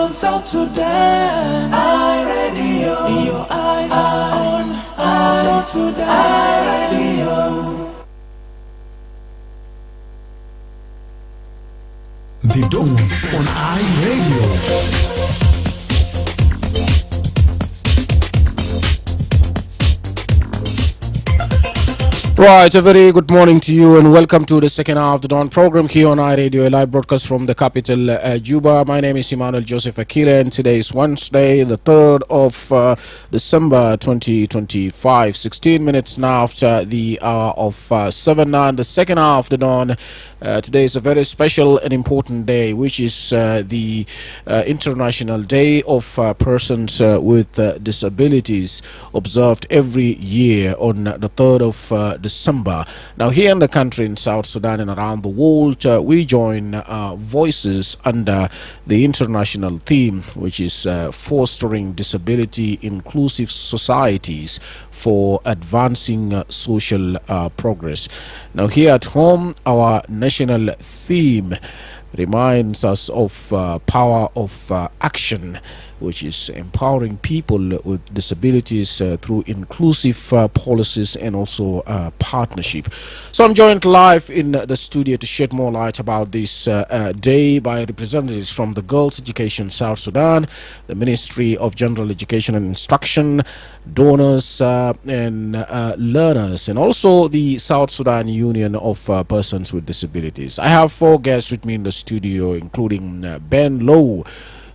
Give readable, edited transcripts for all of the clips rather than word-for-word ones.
on South Sudan. I radio. In your eye. On South Sudan. I radio. The Dawn on iRadio. Right, a very good morning to you and welcome to the second hour of the Dawn program here on iRadio, a live broadcast from the capital, Juba. My name is Emmanuel J, Akile, and today is Wednesday, the 3rd of December 2025, 16 minutes now after the hour of 7 now, the second hour of the Dawn. Today is a very special and important day, which is the International Day of Persons with Disabilities, observed every year on the 3rd of December. Now, here in the country, in South Sudan and around the world, we join voices under the international theme, which is fostering disability inclusive societies for advancing social progress. Now, here at home, our national theme reminds us of power of action, which is empowering people with disabilities through inclusive policies and also partnership. So I'm joined live in the studio to shed more light about this day by representatives from the Girls Education South Sudan, the Ministry of General Education and Instruction, donors and learners, and also the South Sudan Union of Persons with Disabilities. I have 4 guests with me in the studio, including Ben Lowe,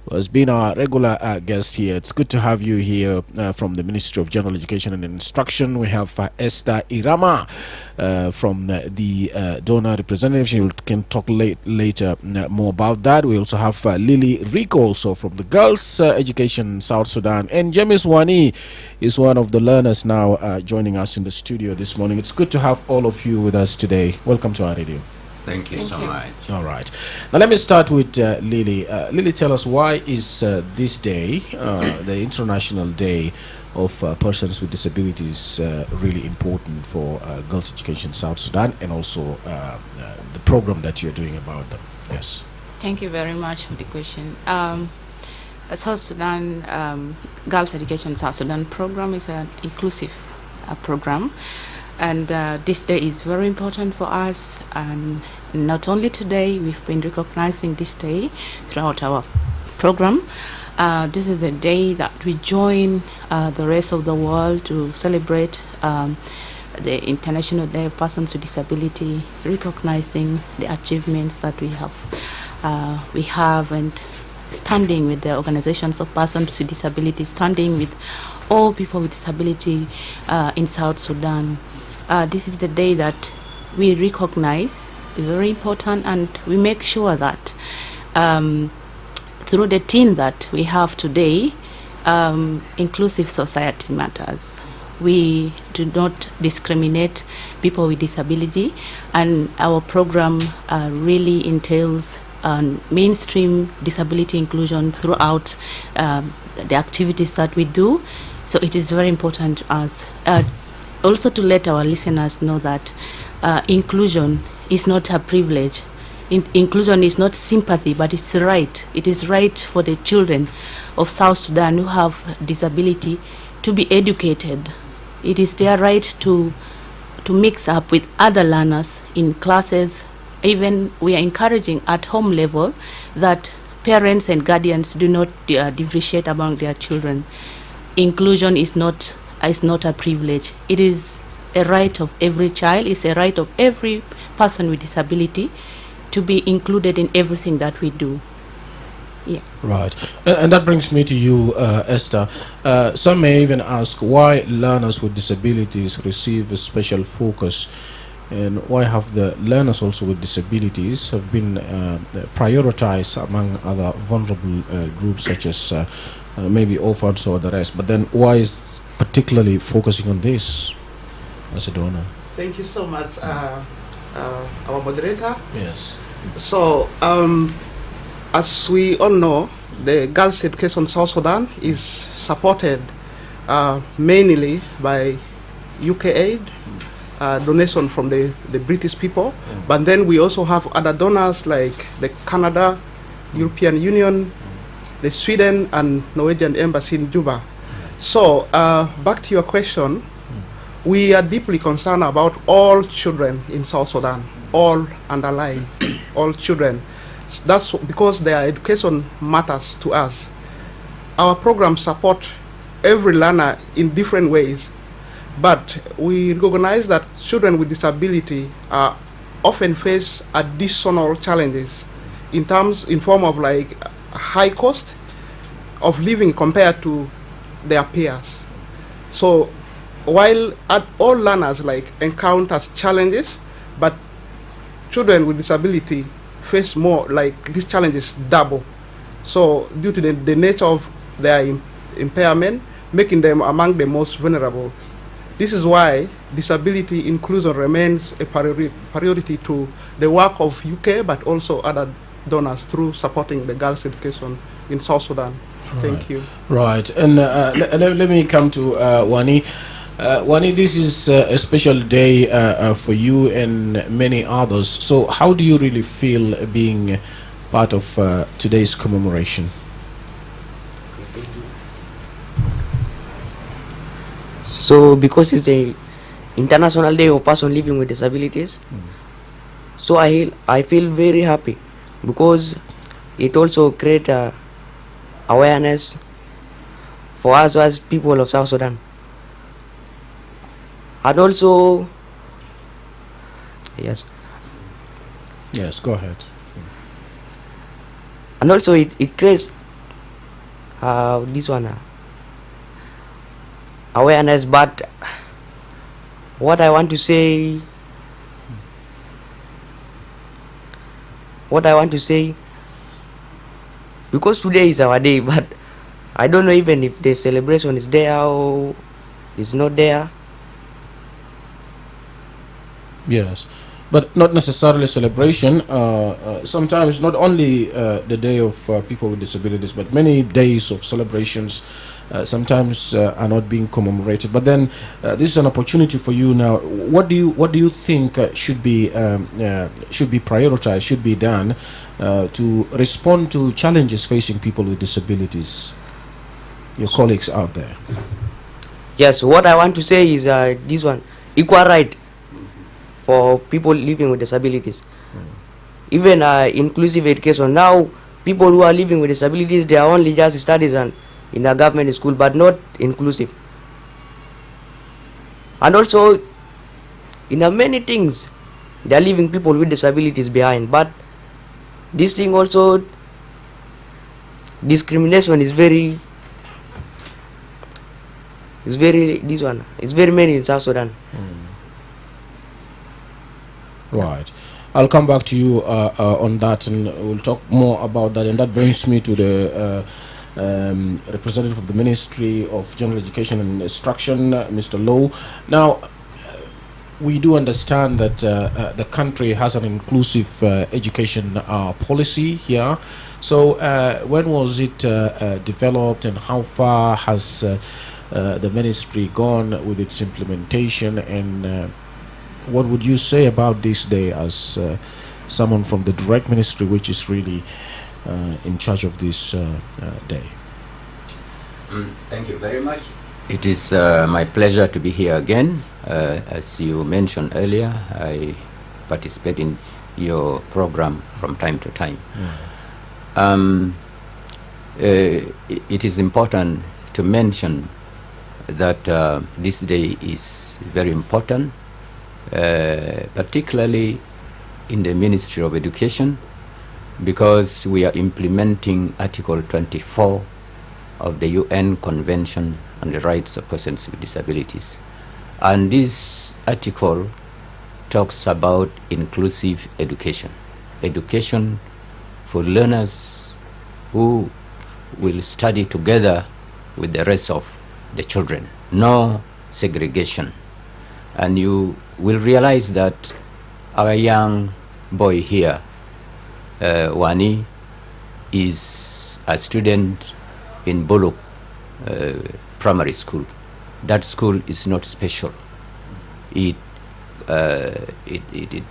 who has been our regular guest here. It's good to have you here from the Ministry of General Education and Instruction. We have Esther Irama from the donor representative. She can talk later more about that. We also have Lily Rico, also from the Girls Education South Sudan. And James Wani is one of the learners now joining us in the studio this morning. It's good to have all of you with us today. Welcome to our radio. Thank you so much. All right. Now let me start with Lily. Lily, tell us, why is this day, the International Day of Persons with Disabilities, really important for Girls Education South Sudan and also the program that you're doing about them? Yes. Thank you very much for the question. South Sudan Girls Education South Sudan program is an inclusive program. And this day is very important for us, and not only today, we've been recognizing this day throughout our program. This is a day that we join the rest of the world to celebrate the International Day of Persons with Disability, recognizing the achievements that we have and standing with the organizations of persons with disability, standing with all people with disability in South Sudan. This is the day that we recognize, very important, and we make sure that through the team that we have today, inclusive society matters. We do not discriminate people with disability, and our program really entails mainstream disability inclusion throughout the activities that we do. So it is very important to us. Also to let our listeners know that inclusion is not a privilege. Inclusion is not sympathy, but it's right. It is right for the children of South Sudan who have disability to be educated. It is their right to mix up with other learners in classes. Even we are encouraging at home level that parents and guardians do not differentiate among their children. Inclusion is not a privilege. It is a right of every child. It's a right of every person with disability to be included in everything that we do. Yeah. Right. And that brings me to you, Esther. Some may even ask why learners with disabilities receive a special focus, and why have the learners also with disabilities have been prioritized among other vulnerable groups such as maybe orphans or the rest. But then why is particularly focusing on this as a donor? Thank you so much, our moderator. Yes. So, as we all know, the Girls Education South Sudan is supported mainly by UK aid, donation from the British people, but then we also have other donors like the Canada, European Union, the Sweden and Norwegian embassy in Juba. So, back to your question, we are deeply concerned about all children in South Sudan, all underlying, all children. That's because their education matters to us. Our programs support every learner in different ways, but we recognize that children with disability often face additional challenges in form of like high cost of living compared to their peers. So while all learners like encounter challenges, but children with disability face more, like these challenges double. So due to the nature of their impairment, making them among the most vulnerable. This is why disability inclusion remains a priority to the work of UK, but also other donors through supporting the girls' education in South Sudan. Thank you. Right, and let me come to Wani. Wani, this is a special day for you and many others. So how do you really feel being part of today's commemoration? So because it's the International Day of Person Living with Disabilities, so I feel very happy because it also creates awareness for us as people of South Sudan. And also, yes, go ahead. and also it creates this one awareness. But what I want to say, because today is our day, but I don't know even if the celebration is there or is not there. Yes, but not necessarily celebration. Sometimes not only the day of people with disabilities, but many days of celebrations sometimes are not being commemorated. But then this is an opportunity for you now. What do you think should be prioritized, should be done to respond to challenges facing people with disabilities? Your colleagues out there. Yes, what I want to say is this one, equal right for people living with disabilities. Even inclusive education. Now, people who are living with disabilities, they are only just studies in a government school, but not inclusive. And also, in many things, they are leaving people with disabilities behind. But this thing also, discrimination is very many in South Sudan. Right. I'll come back to you on that, and we'll talk more about that. And that brings me to the representative of the Ministry of General Education and Instruction, Mr. Low. Now, we do understand that the country has an inclusive education policy here. So when was it developed, and how far has the ministry gone with its implementation, and what would you say about this day as someone from the direct ministry, which is really in charge of this day? Thank you very much. It is my pleasure to be here again. As you mentioned earlier, I participate in your program from time to time. It is important to mention that this day is very important, particularly in the Ministry of Education, because we are implementing Article 24 of the UN Convention on the Rights of Persons with Disabilities. And this article talks about inclusive education, education for learners who will study together with the rest of the children, no segregation. And you will realize that our young boy here, Wani, is a student in Bolok Primary School. That school is not special. It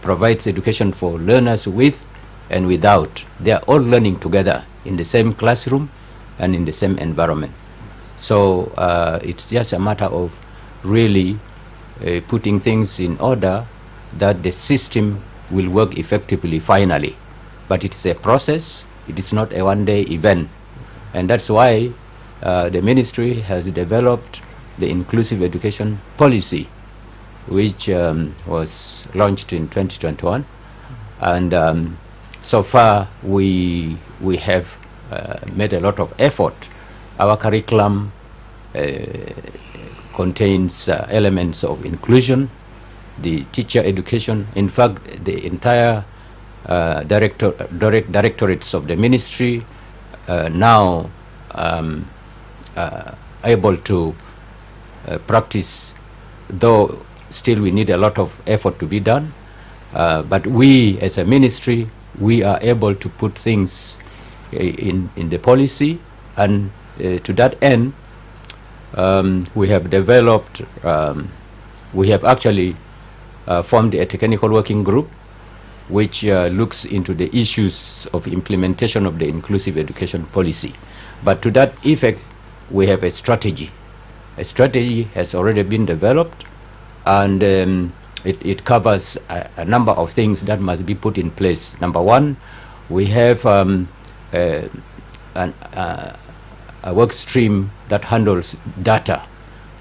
provides education for learners with and without. They are all learning together in the same classroom, and in the same environment. So it's just a matter of really putting things in order that the system will work effectively finally. But it's a process, it is not a one-day event. And that's why the ministry has developed the inclusive education policy, which was launched in 2021. And so far we have made a lot of effort. Our curriculum contains elements of inclusion, the teacher education. In fact, the entire directorates of the ministry now able to practice, though still we need a lot of effort to be done. But we as a ministry, we are able to put things in the policy, and to that end, we have developed, we have actually formed a technical working group which looks into the issues of implementation of the inclusive education policy. But to that effect, we have a strategy. A strategy has already been developed, and it covers a number of things that must be put in place. Number one, we have a work stream that handles data.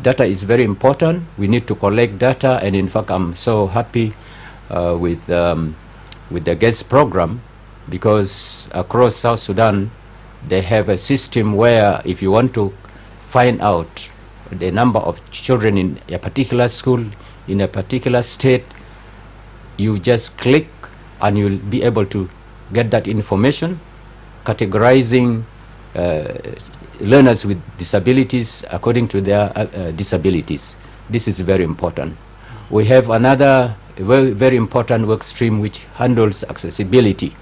Data is very important. We need to collect data, and in fact, I'm so happy with the GUESS program, because across South Sudan, they have a system where if you want to find out the number of children in a particular school, in a particular state, you just click and you'll be able to get that information, categorizing learners with disabilities according to their disabilities. This is very important. We have another very, very important work stream which handles accessibility.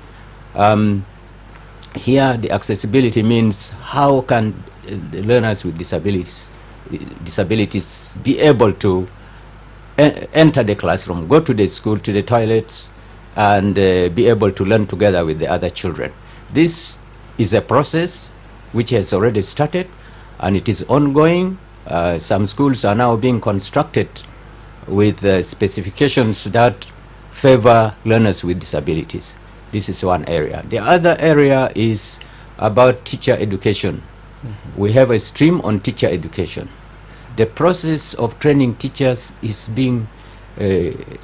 Here the accessibility means how can the learners with disabilities be able to enter the classroom, go to the school, to the toilets, and be able to learn together with the other children. This is a process which has already started, and it is ongoing. Some schools are now being constructed with specifications that favor learners with disabilities. This is one area. The other area is about teacher education. We have a stream on teacher education. The process of training teachers is being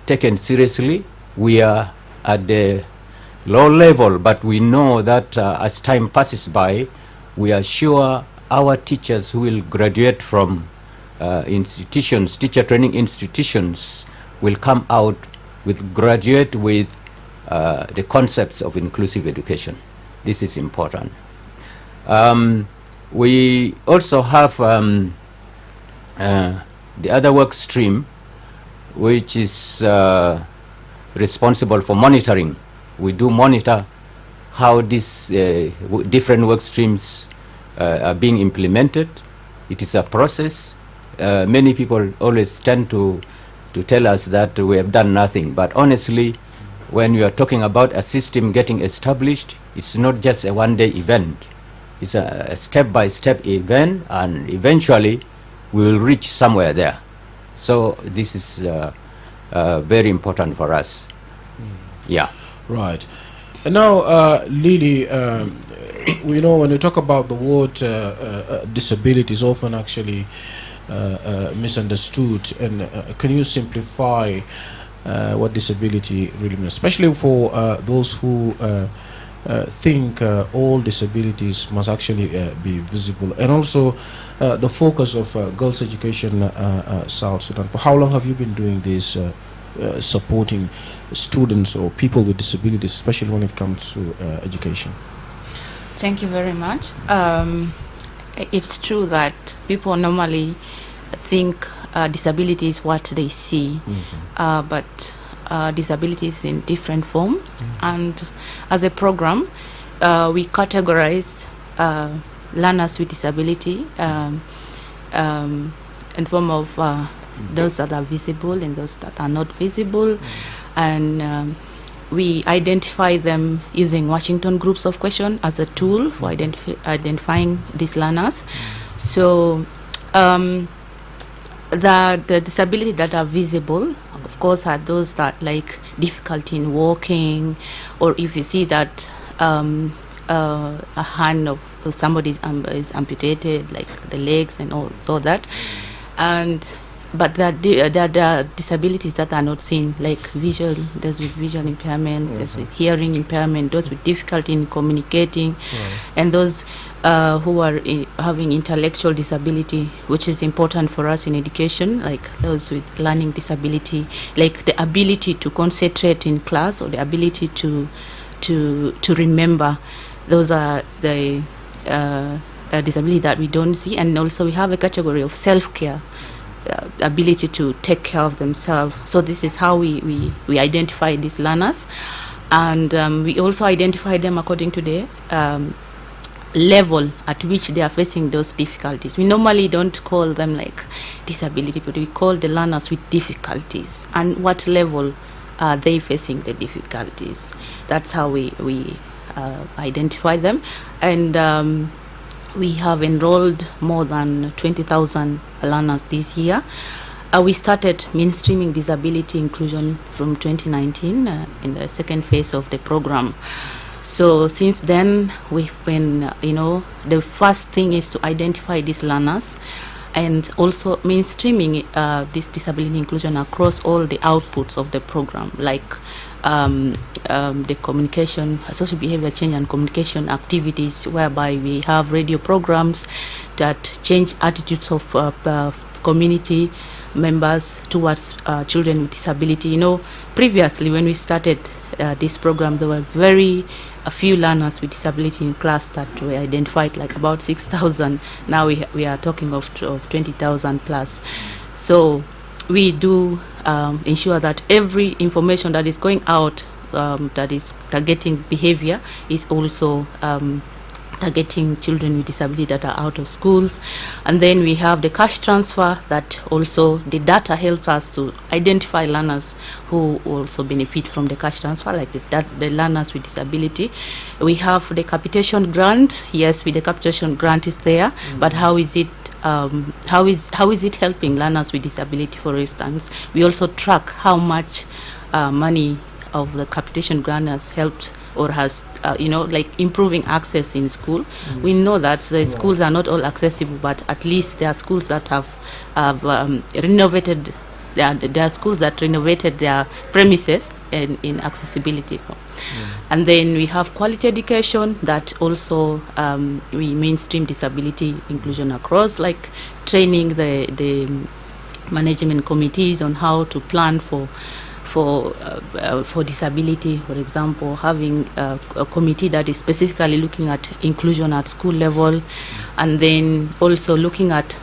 taken seriously. We are at the low level, but we know that as time passes by, we are sure our teachers who will graduate from institutions, teacher training institutions, will come out graduate with the concepts of inclusive education. This is important. We also have the other work stream, which is responsible for monitoring. We do monitor how these different work streams are being implemented. It is a process. Many people always tend to tell us that we have done nothing, but honestly, when you are talking about a system getting established, it's not just a one-day event. It's a step-by-step event, and eventually we will reach somewhere there. So this is very important for us. Yeah. Right. And now, Lily, we know when you talk about the word disability is often actually misunderstood. And can you simplify what disability really means, especially for those who think all disabilities must actually be visible, and also the focus of girls' education South Sudan. For how long have you been doing this, supporting students or people with disabilities, especially when it comes to education? Thank you very much. It's true that people normally think disability is what they see, but disability is in different forms, and as a program we categorize learners with disability in form of those that are visible and those that are not visible, and we identify them using Washington groups of question as a tool for identifying these learners. So the disability that are visible, of course, are those that like difficulty in walking, or if you see that a hand of somebody is amputated, like the legs and all that. But there are disabilities that are not seen, like those with visual impairment, those with hearing impairment, those with difficulty in communicating, and those who are having intellectual disability, which is important for us in education, like those with learning disability, like the ability to concentrate in class or the ability to remember. Those are the disability that we don't see. And also we have a category of self-care, ability to take care of themselves. So this is how we identify these learners, and we also identify them according to the level at which they are facing those difficulties. We normally don't call them like disability, but we call the learners with difficulties and what level are they facing the difficulties. That's how we identify them. And we have enrolled more than 20,000 learners this year. We started mainstreaming disability inclusion from 2019 in the second phase of the program. So since then, we've been, the first thing is to identify these learners and also mainstreaming this disability inclusion across all the outputs of the program, like the communication, social behavior change and communication activities, whereby we have radio programs that change attitudes of community members towards children with disability. Previously when we started this program, there were very a few learners with disability in class that were identified, like about 6,000. Now we are talking of 20,000 plus. So we do ensure that every information that is going out that is targeting behavior is also targeting children with disability that are out of schools. And then we have the cash transfer, that also the data helps us to identify learners who also benefit from the cash transfer, like the learners with disability. We have the capitation grant. Yes, with the capitation grant is there, but how is it helping learners with disability? For instance, we also track how much money of the capitation grant has helped or has like improving access in school. We know that the schools are not all accessible, but at least there are schools that have renovated. There are schools that renovated their premises in accessibility. And then we have quality education that also we mainstream disability inclusion across, like training the management committees on how to plan for disability. For example, having a committee that is specifically looking at inclusion at school level, and then also looking at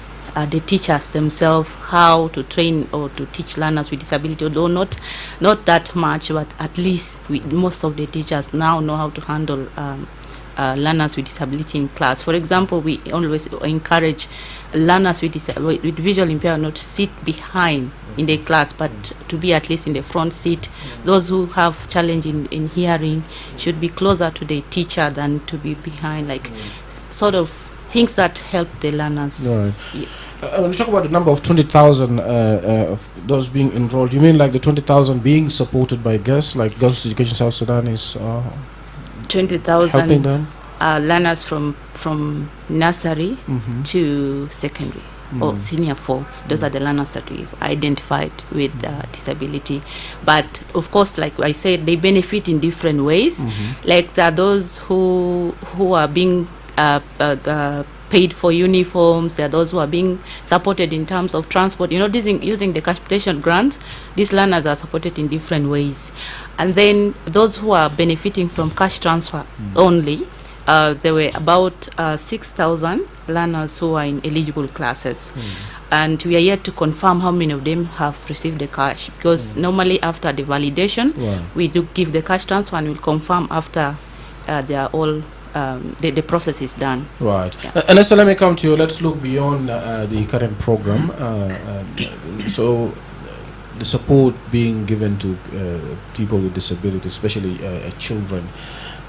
the teachers themselves, how to train or to teach learners with disability, although not that much, but at least most of the teachers now know how to handle learners with disability in class. For example, we always encourage learners with visual impairment not to sit behind in the class, but to be at least in the front seat. Those who have challenge in hearing should be closer to the teacher than to be behind, like sort of things that help the learners. Right. Yes. When you talk about the number of 20,000 of those being enrolled, you mean like the 20,000 being supported by GES, like Girls Education South Sudan is 20,000 learners from nursery to secondary or senior 4. Those are the learners that we've identified with disability. But of course, like I said, they benefit in different ways. Like there are those who are being paid for uniforms. There are those who are being supported in terms of transport. Using the capitation grant, these learners are supported in different ways. And then those who are benefiting from cash transfer only, there were about 6,000 learners who are in eligible classes. And we are yet to confirm how many of them have received the cash, because normally after the validation, we do give the cash transfer and we'll confirm after they are all the process is done. Right. And so let me come to you. Let's look beyond the current program. So the support being given to people with disability, especially children,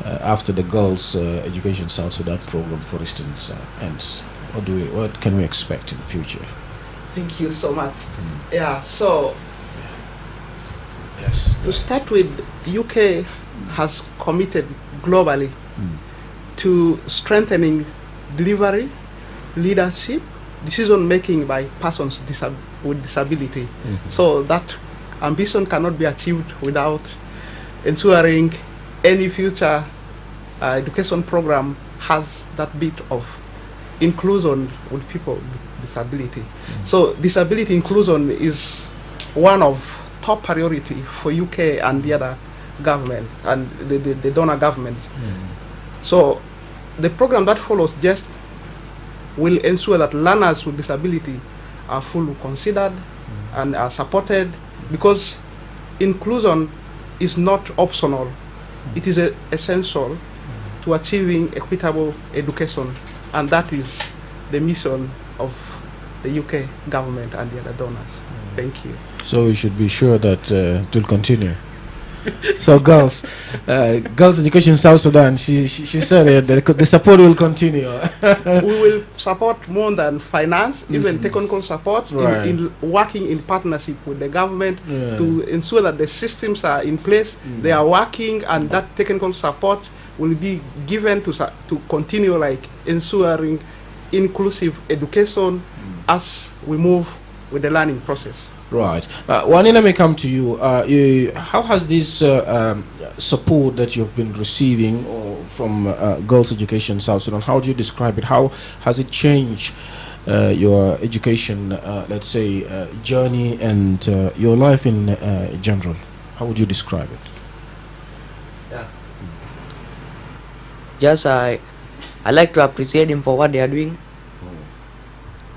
after the girls' education South Sudan program, for instance, ends? What can we expect in the future? Thank you so much. Yeah, so Yes. to start with, UK has committed globally to strengthening delivery, leadership, decision making by persons with disability. So that ambition cannot be achieved without ensuring any future education program has that bit of inclusion with people with disability. So disability inclusion is one of top priority for UK and the other government and the donor governments. So the program that follows just will ensure that learners with disability are fully considered and are supported, because inclusion is not optional. It is essential to achieving equitable education, and that is the mission of the UK government and the other donors. Thank you. So we should be sure that it will continue. So girls education South Sudan, she said the support will continue. We will support more than finance, even technical support, Right. in working in partnership with the government to ensure that the systems are in place, they are working, and that technical support will be given to continue like ensuring inclusive education as we move with the learning process. Right. Wanina, may come to you. How has this support that you've been receiving from Girls Education South Sudan, how do you describe it? How has it changed your education, let's say, journey and your life in general? How would you describe it? Just I like to appreciate them for what they are doing,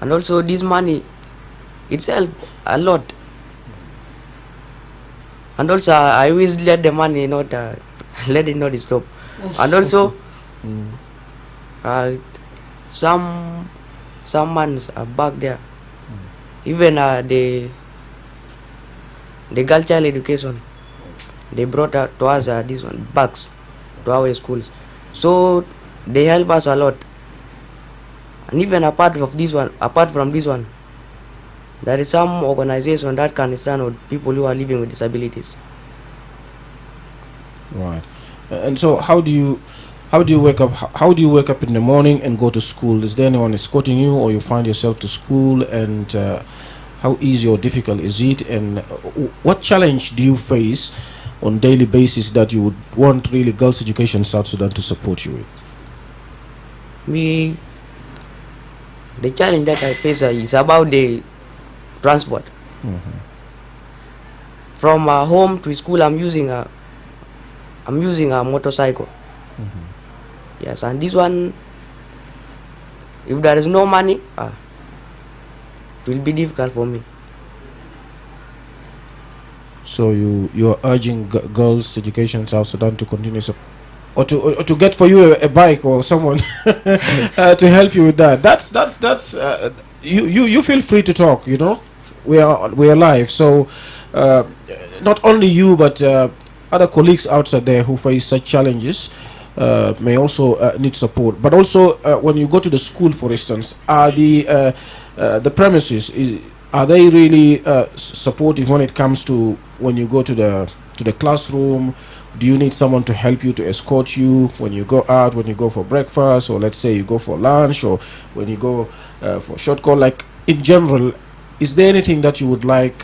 and also this money itself a lot. And also I always let the money not let it not stop. And also some months back there, even the girl child education, they brought to us this one bags to our schools. So they help us a lot. And even apart from this one, there is some organization that can stand with people who are living with disabilities. Right. And so how do you wake up? How do you wake up in the morning and go to school? Is there anyone escorting you, or you find yourself to school? And how easy or difficult is it? And what challenge do you face on daily basis that you would want really Girls Education South Sudan to support you with? The challenge that I face is about the transport. From home to school, I'm using a motorcycle. Yes, and this one, if there is no money, it will be difficult for me. So you're urging Girls Education South Sudan to continue or to get for you a bike or someone to help you with that. That's you feel free to talk. You know, we are live. So not only you, but other colleagues outside there who face such challenges may also need support. But also when you go to the school, for instance, are the premises are they really supportive when it comes to when you go to the classroom? Do you need someone to help you, to escort you when you go out, when you go for breakfast, or let's say you go for lunch, or when you go for short call? Like in general, is there anything that you would like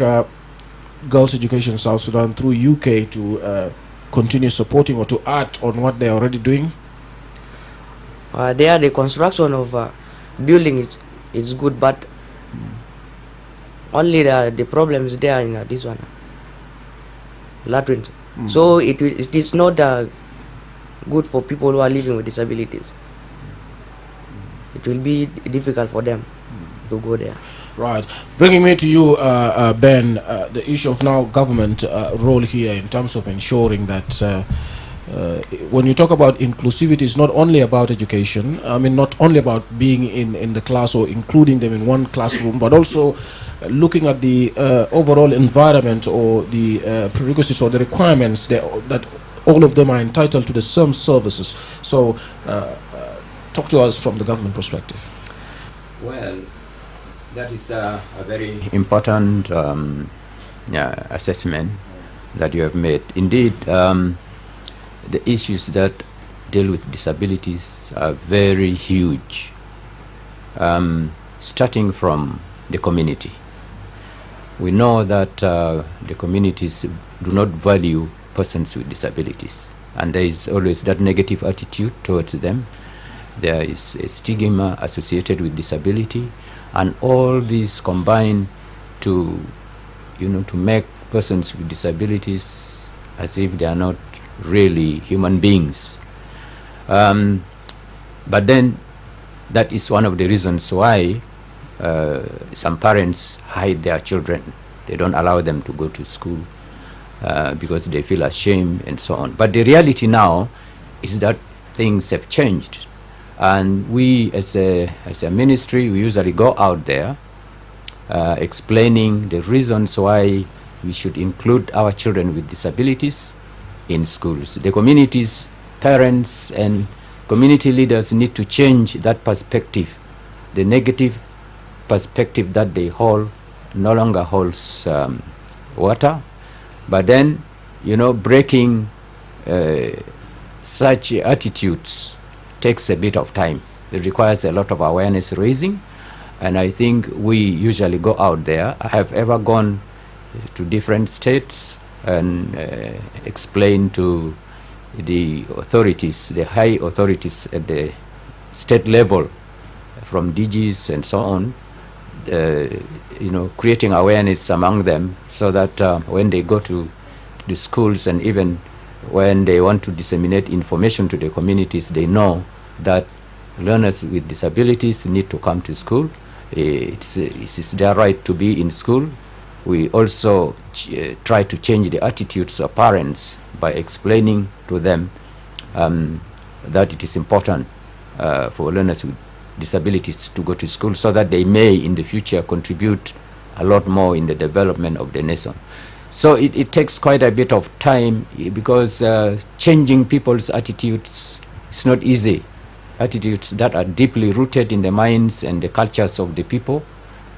Girls Education South Sudan through UK to continue supporting or to add on what they're already doing? The construction of building is good, but only the problem is there in this one, latrines. So it is not good for people who are living with disabilities. It will be difficult for them to go there. Right. Bringing me to you, Ben, the issue of now government role here in terms of ensuring that when you talk about inclusivity, it's not only about education. I mean, not only about being in the class or including them in one classroom, but also looking at the overall environment or the prerequisites or the requirements that all of them are entitled to the same services. So, talk to us from the government perspective. Well, that is a very important assessment that you have made. Indeed, the issues that deal with disabilities are very huge, starting from the community. We know that the communities do not value persons with disabilities, and there is always that negative attitude towards them. There is a stigma associated with disability, and all these combine to make persons with disabilities as if they are not really human beings. But then that is one of the reasons why some parents hide their children. They don't allow them to go to school because they feel ashamed and so on. But the reality now is that things have changed, and we as a ministry, we usually go out there explaining the reasons why we should include our children with disabilities in schools. The communities, parents and community leaders need to change that perspective. The negative perspective that they hold no longer holds water. But then, breaking such attitudes takes a bit of time. It requires a lot of awareness raising, and I think we usually go out there. I have ever gone to different states and explain to the authorities, the high authorities at the state level, from DGs and so on, creating awareness among them, so that when they go to the schools and even when they want to disseminate information to the communities, they know that learners with disabilities need to come to school. It's their right to be in school. We also try to change the attitudes of parents by explaining to them that it is important for learners with disabilities to go to school, so that they may in the future contribute a lot more in the development of the nation. So it takes quite a bit of time, because changing people's attitudes is not easy. Attitudes that are deeply rooted in the minds and the cultures of the people.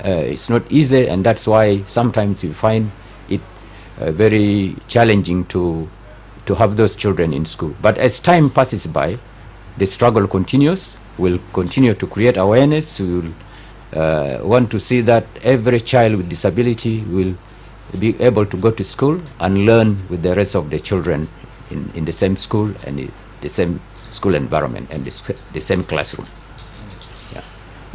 It's not easy, and that's why sometimes we find it very challenging to have those children in school. But as time passes by, the struggle continues. We'll continue to create awareness. We'll want to see that every child with disability will be able to go to school and learn with the rest of the children in the same school and the same school environment and the same classroom.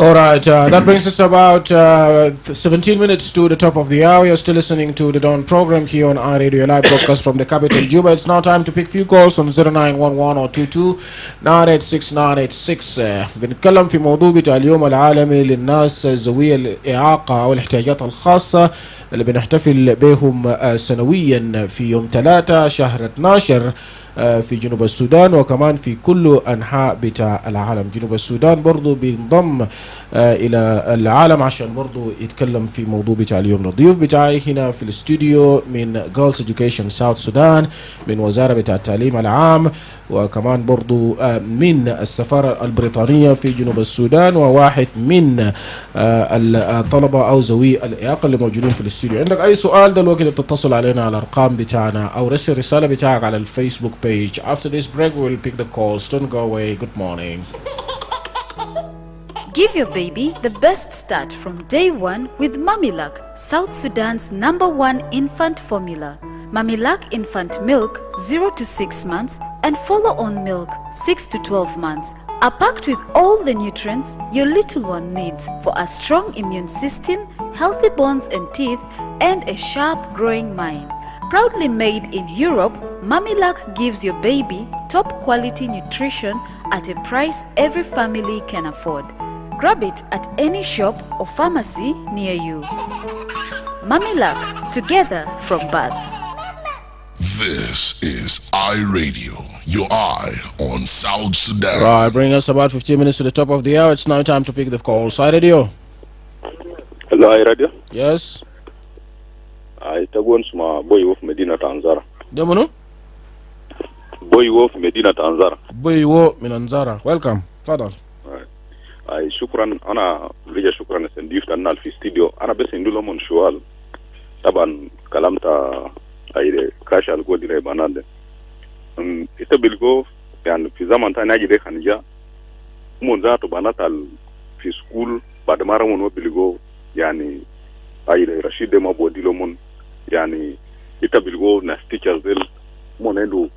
All right, that brings us about 17 minutes to the top of the hour. You're still listening to the Dawn program here on our radio live broadcast from the capital, Juba. It's now time to pick few calls on 0911 or 22 986 986. بنتكلم في موضوع بتاع اليوم العالمي للناس ذوي الإعاقة أو الاحتياجات الخاصة اللي بنحتفل بهم سنويا في يوم 3 شهر 12 في جنوب السودان، وكمان في كل أنحاء بتاع العالم. جنوب السودان برضو بينضم إلى العالم عشان برضو يتكلم في موضوع بتاع اليوم. الضيوف بتاعي هنا في الاستوديو من Girls Education South Sudan، من وزارة بتاع التعليم العام، وكمان برضو من السفارة البريطانية في جنوب السودان، وواحد من الطلبة أو ذوي الإعاقة اللي موجودين في الاستوديو. عندك أي سؤال دلوقتي تتصل علينا على الأرقام بتاعنا أو رسل رسالة بتاعك على الفيسبوك page. After this break we will pick the calls. Don't go away. Good morning. Give your baby the best start from day one with Mamilak, South Sudan's #1 infant formula. Mamilak infant milk 0 to 6 months and follow-on milk 6 to 12 months are packed with all the nutrients your little one needs for a strong immune system, healthy bones and teeth, and a sharp growing mind. Proudly made in Europe, Mamilak gives your baby top quality nutrition at a price every family can afford. Grab it at any shop or pharmacy near you. Mamilak, together from birth. This is iRadio, your eye on South Sudan. Right, bring us about 15 minutes to the top of the hour. It's now time to pick the calls. Hi, radio. Hello, hi, radio. Yes. I tagon suma boy of Medina Tanzara. Demono? Boy of Medina Tanzara. Boy wo Minanzara. Welcome. Fadal. I shukran ana lija shukran sendifta na fi studio ana bes indulo mon shual taban kalamta aire kasha algo dire banande ita bilgo yani fi zaman ta naji de khanja mon zato banatal fi school bad mara mon bilgo yani aire rashid de mabodilo mon yani ita bilgo na teachers del monendo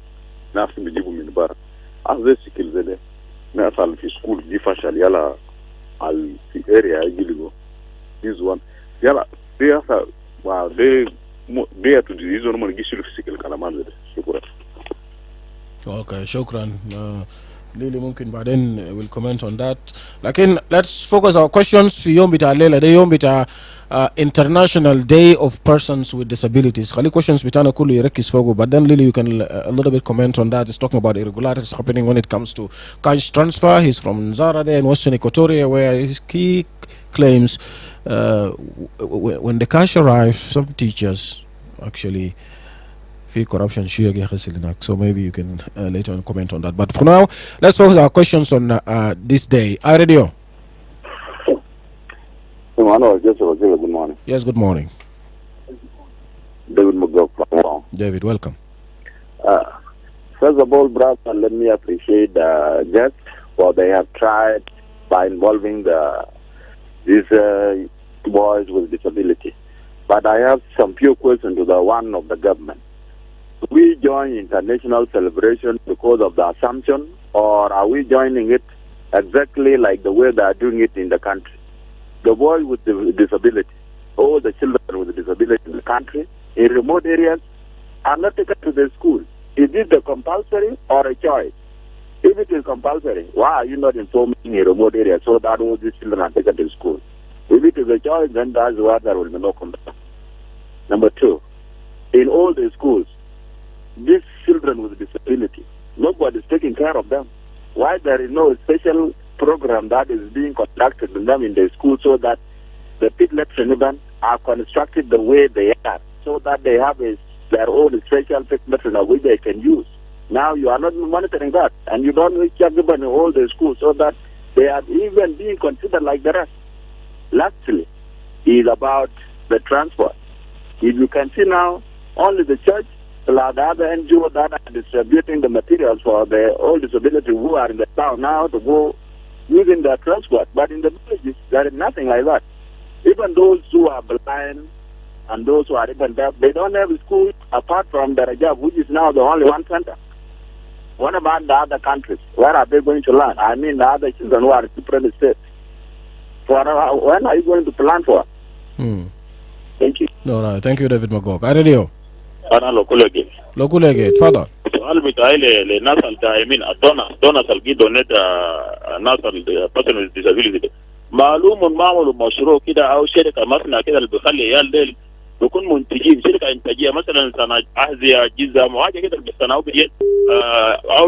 nafsi mijibu minbar azze sikil zede na asal fi school di fashal yala al fi area giligo this one yala they asa wa they to the reason mon gisilu physical kalaman zede shukran. Okay, shukran. Lili mumkin baden will comment on that. Lakin let's focus our questions fi yom bita lela de yom bita International Day of Persons with Disabilities. Khali questions bitana kulu yerekis fogo, but then Lili you can a little bit comment on that. It's talking about irregularities happening when it comes to cash transfer. He's from Nzara there in Western Equatoria, where he claims when the cash arrives, some teachers actually fee corruption. So maybe you can later on comment on that. But for now, let's focus our questions on this day. Hi, radio. Emmanuel J, good morning. Yes, good morning. David McGough. David, welcome. First of all, brother, let me appreciate just what they have tried by involving these boys with disability. But I have some few questions to the one of the government. We join international celebration because of the assumption, or are we joining it exactly like the way they are doing it in the country? The boys with the disability, all the children with disability in the country, in remote areas, are not taken to the school. Is it a compulsory or a choice? If it is compulsory, why are you not informing in remote areas so that all these children are taken to school? If it is a choice, then that's why there will be no compulsion. Number two, in all the schools, these children with disability, nobody is taking care of them. Why there is no special program that is being conducted with them in the school so that the pit lecturers are constructed the way they are, so that they have their own special pit lecturer which they can use. Now you are not monitoring that, and you don't reach everybody in all the schools so that they are even being considered like the rest. Lastly, is about the transport. If you can see now, only the church, the other NGO that are distributing the materials for the old disability who are in the town now to go using their transport. But in the villages, there is nothing like that. Even those who are blind and those who are even deaf, they don't have a school apart from the Rajab, which is now the only one center. What about the other countries? Where are they going to learn? I mean, the other children who are in different states. When are you going to plan for? Thank you. All right. Thank you, David Magog. Radio. Ana Lokulege. Father. le nasal daimin donors algi donate nasal person with disability معلوم معمول مشروع كده او شركه مثلا كده اللي بيخلي عيال ديل بيكون منتجين شركه انتاجيه مثلا صناعه احذيه جزم وحاجه كده بيصنعوا بيد او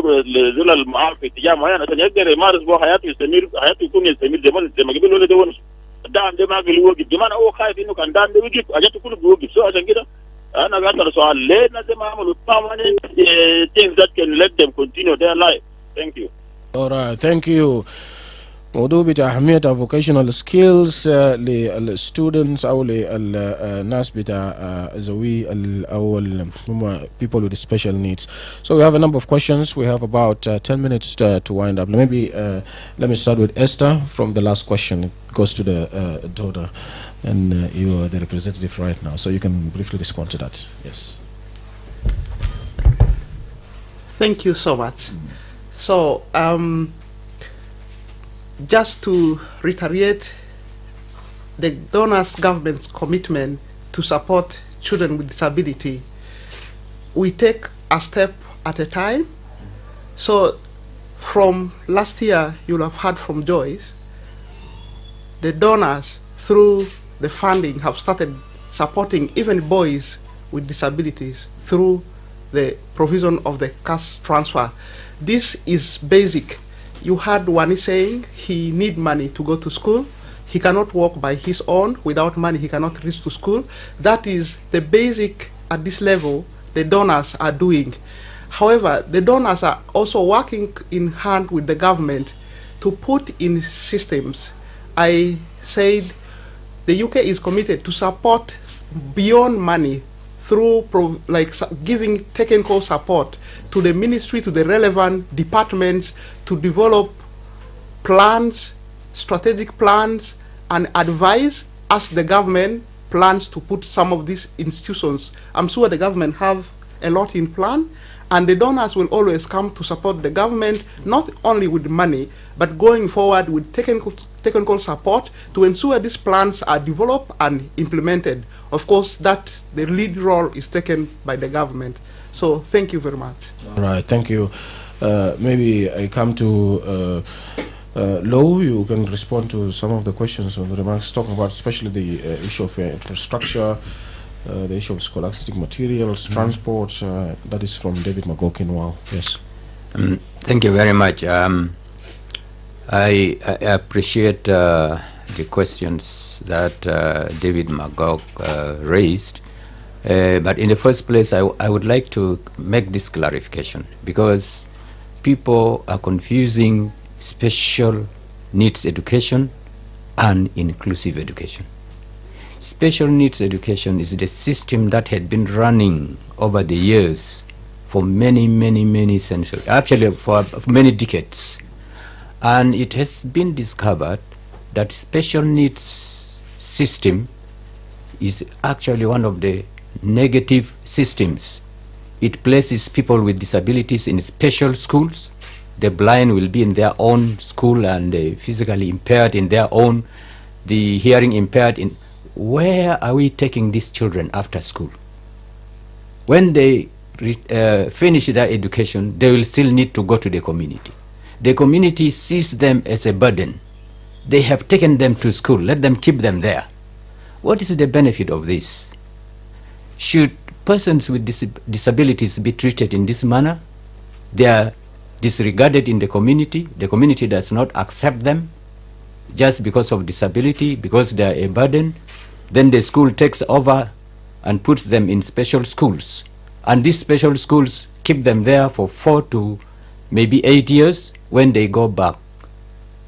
ذل المعارف في اتجاه معين عشان يقدر يمارس به حياته يستمر حياته يكون يستمر زي ما قبل ده ونس دعم ده ما قبل يوقف كمان هو خايف انه كان دعم ده يوقف حاجاته كله بيوقف سو عشان كده انا قاعد سؤال ليه لازم يعملوا things that can let them continue their life. Thank you. All right, thank you. موضوع بتاع أهمية vocational skills للstudents أو للناس بتاع ذوي أو هم people with special needs. So we have a number of questions. We have about 10 minutes to wind up. Maybe let me start with Esther from the last question. It goes to the daughter, and you are the representative right now, so you can briefly respond to that. Yes. Thank you so much. So just to reiterate the donors government's commitment to support children with disability, we take a step at a time. So from last year, you'll have heard from Joyce, the donors through the funding have started supporting even boys with disabilities through the provision of the cash transfer. This is basic. You heard Wani saying he need money to go to school. He cannot walk by his own. Without money, he cannot reach to school. That is the basic at this level the donors are doing. However, the donors are also working in hand with the government to put in systems. I said the UK is committed to support beyond money through giving technical support to the ministry, to the relevant departments to develop plans, strategic plans, and advise as the government plans to put some of these institutions. I'm sure the government have a lot in plan, and the donors will always come to support the government, not only with money, but going forward with technical support to ensure these plans are developed and implemented. Of course, that the lead role is taken by the government. So thank you very much. All right, thank you. Maybe I come to Lo. You can respond to some of the questions or the remarks talking about especially the issue of infrastructure, the issue of scholastic materials, transport. That is from David Magokin. Wow. Yes. Thank you very much. I appreciate the questions that David Magog raised. But in the first place, I would like to make this clarification, because people are confusing special needs education and inclusive education. Special needs education is the system that had been running over the years for many centuries, actually for many decades. And it has been discovered that special needs system is actually one of the negative systems. It places people with disabilities in special schools. The blind will be in their own school, and the physically impaired in their own, the hearing impaired in. Where are we taking these children after school? When they finish their education, they will still need to go to the community. The community sees them as a burden. They have taken them to school. Let them keep them there. What is the benefit of this? Should persons with disabilities be treated in this manner? They are disregarded in the community. The community does not accept them just because of disability, because they are a burden. Then the school takes over and puts them in special schools. And these special schools keep them there for 4 to maybe 8 years. When they go back,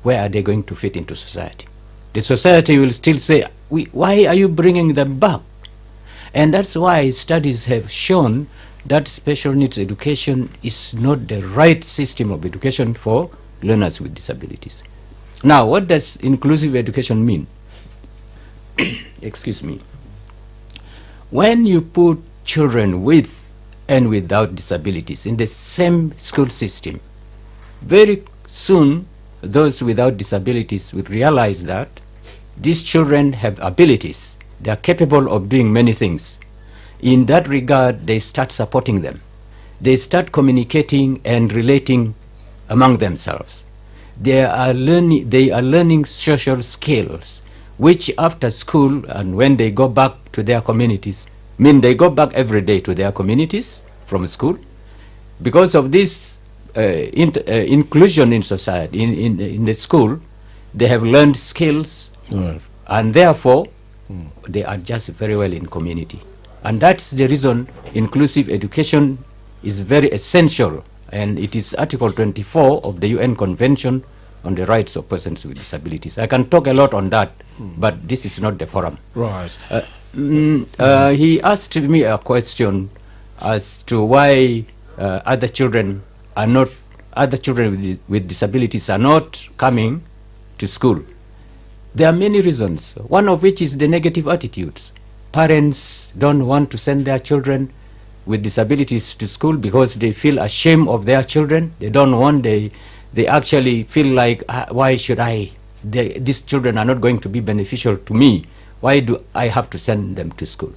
where are they going to fit into society? The society will still say, why are you bringing them back? And that's why studies have shown that special needs education is not the right system of education for learners with disabilities. Now, what does inclusive education mean? Excuse me. When you put children with and without disabilities in the same school system, very soon those without disabilities will realize that these children have abilities. They are capable of doing many things. In that regard, they start supporting them. They start communicating and relating among themselves. They are learning social skills, which after school and when they go back to their communities, they go back every day to their communities from school. Because of this inclusion in society, in the school, they have learned skills, and therefore they adjust very well in community. And that's the reason inclusive education is very essential, and it is Article 24 of the UN Convention on the Rights of Persons with Disabilities. I can talk a lot on that, but this is not the forum. Right. He asked me a question as to why other children with disabilities are not coming to school. There are many reasons, one of which is the negative attitudes. Parents don't want to send their children with disabilities to school because they feel ashamed of their children. They don't want, they actually feel like, why should these children are not going to be beneficial to me. Why do I have to send them to school?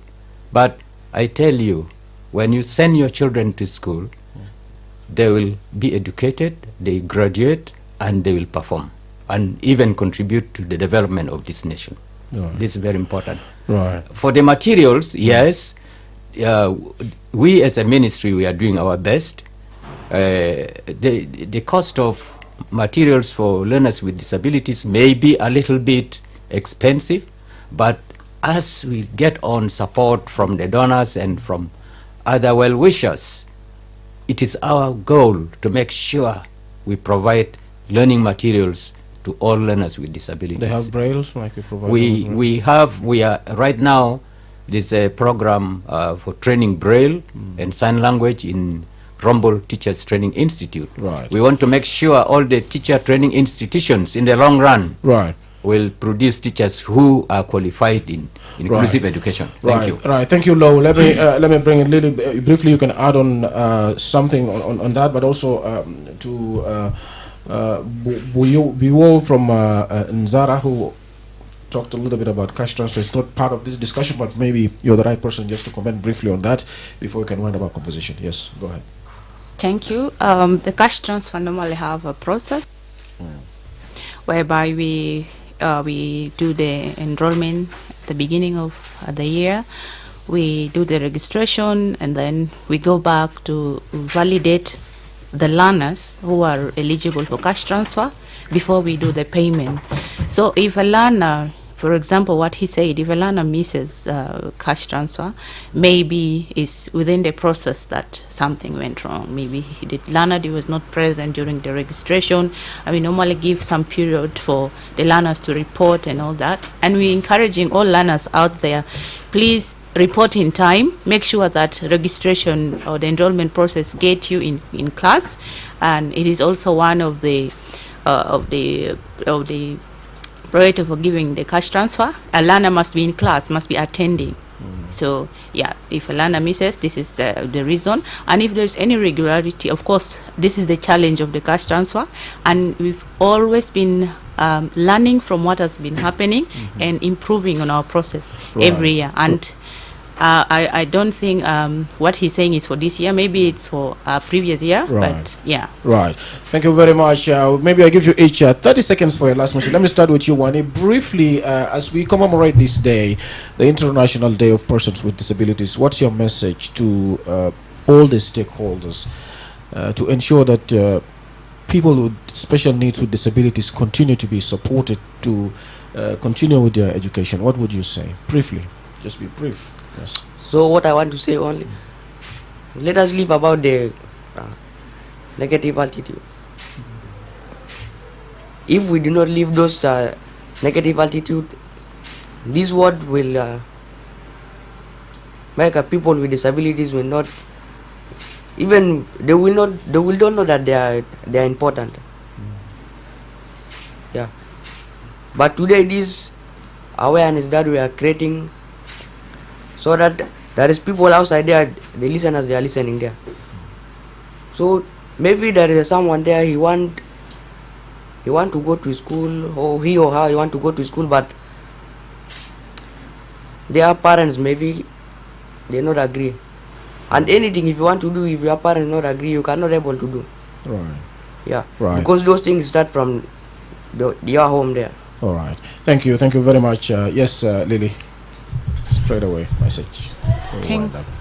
But I tell you, when you send your children to school, they will be educated, they graduate, and they will perform, and even contribute to the development of this nation. Right. This is very important. Right. For the materials, yes, we as a ministry, we are doing our best. The cost of materials for learners with disabilities may be a little bit expensive, but as we get on support from the donors and from other well-wishers, it is our goal to make sure we provide learning materials to all learners with disabilities. They have brailles like we provide? We are right now, there's a program for training Braille and sign language in Rumble Teachers Training Institute. Right. We want to make sure all the teacher training institutions in the long run will produce teachers who are qualified in inclusive education. Thank you. Right. Thank you, Lo. Let me bring in Lily. Briefly, you can add on something on that, but also to Biwo from Nzara, who talked a little bit about cash transfer. It's not part of this discussion, but maybe you're the right person just to comment briefly on that before we can wind up our conversation. Yes, go ahead. Thank you. The cash transfer normally have a process whereby we do the enrollment at the beginning of the year. We do the registration, and then we go back to validate the learners who are eligible for cash transfer before we do the payment. So if a learner, for example, what he said, if a learner misses cash transfer, maybe it's within the process that something went wrong. Maybe the learner was not present during the registration, and we normally give some period for the learners to report and all that. And we're encouraging all learners out there, please report in time, make sure that registration or the enrollment process get you in class. And it is also one of the priority for giving the cash transfer. A learner must be in class, must be attending. So yeah, if a learner misses, this is the reason. And if there's any irregularity, of course, this is the challenge of the cash transfer. And we've always been learning from what has been happening and improving on our process every year. And I don't think what he's saying is for this year. Maybe it's for previous year, but yeah. Right. Thank you very much. Maybe I give you each 30 seconds for your last mention. Let me start with you, Wani. Briefly, as we commemorate this day, the International Day of Persons with Disabilities, what's your message to all the stakeholders to ensure that people with special needs with disabilities continue to be supported to continue with their education? What would you say? Briefly. Just be brief. Yes. So what I want to say only, let us leave about the negative attitude. If we do not leave those negative attitude, this word will make people with disabilities will not even they don't know that they are important. Yeah. But today this awareness that we are creating, so that there is people outside there, the listeners, they are listening there. So maybe there is someone there, he want to go to school, or he or her want to go to school, but their parents maybe they not agree. And anything if you want to do, if your parents not agree, you cannot able to do. Right. Yeah. Right. Because those things start from your home there. All right. Thank you very much. Yes, Lily. Straight away, message.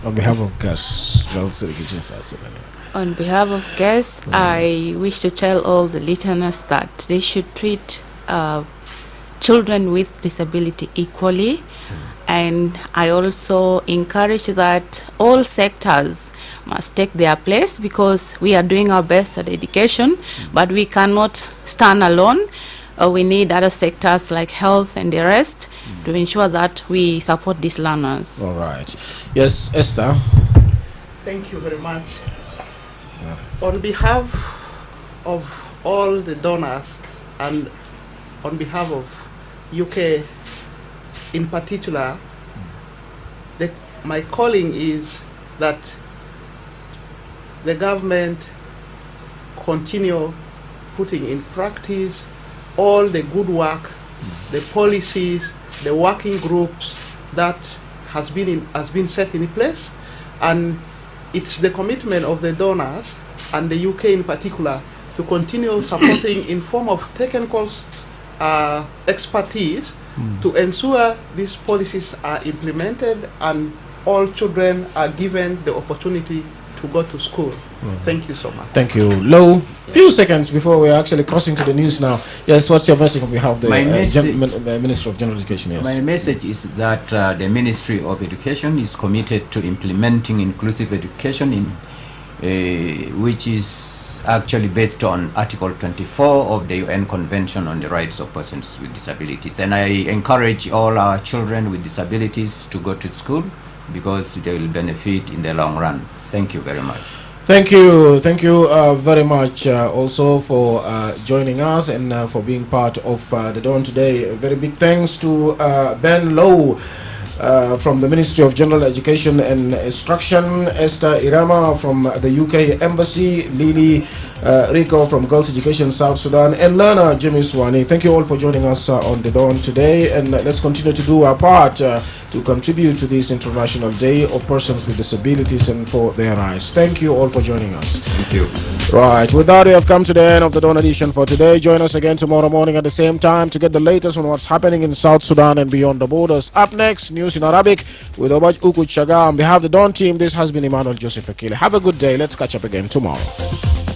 On behalf of Girls Education South Sudan. On behalf of guests, I wish to tell all the listeners that they should treat children with disability equally. And I also encourage that all sectors must take their place, because we are doing our best at education, but we cannot stand alone. We need other sectors like health and the rest to ensure that we support these learners. All right. Yes, Esther. Thank you very much. On behalf of all the donors and on behalf of UK in particular, my calling is that the government continue putting in practice all the good work, the policies, the working groups that has been set in place, and it's the commitment of the donors and the UK in particular to continue supporting in form of technical expertise to ensure these policies are implemented and all children are given the opportunity to go to school. Thank you so much. Thank you. Low, few seconds before we're actually crossing to the news now. Yes, what's your message on behalf of the Ministry of General Education? Yes. My message is that the Ministry of Education is committed to implementing inclusive education, which is actually based on Article 24 of the UN Convention on the Rights of Persons with Disabilities. And I encourage all our children with disabilities to go to school because they will benefit in the long run. Thank you very much. Thank you very much also for joining us and for being part of the Dawn today. A very big thanks to Ben Lowe from the Ministry of General Education and Instruction, Esther Irama from the UK Embassy, Lily Rico from Girls Education South Sudan, and Lana Jimmy Swani. Thank you all for joining us on the Dawn today, and let's continue to do our part to contribute to this International Day of Persons with Disabilities and for their rights. Thank you all for joining us. Thank you. Right, with that we have come to the end of the Dawn edition for today. Join us again tomorrow morning at the same time to get the latest on what's happening in South Sudan and beyond the borders. Up next, news in Arabic with Obaj Ukut Chaga. On behalf of the Dawn team, this has been Emmanuel J. Akile. Have a good day. Let's catch up again tomorrow.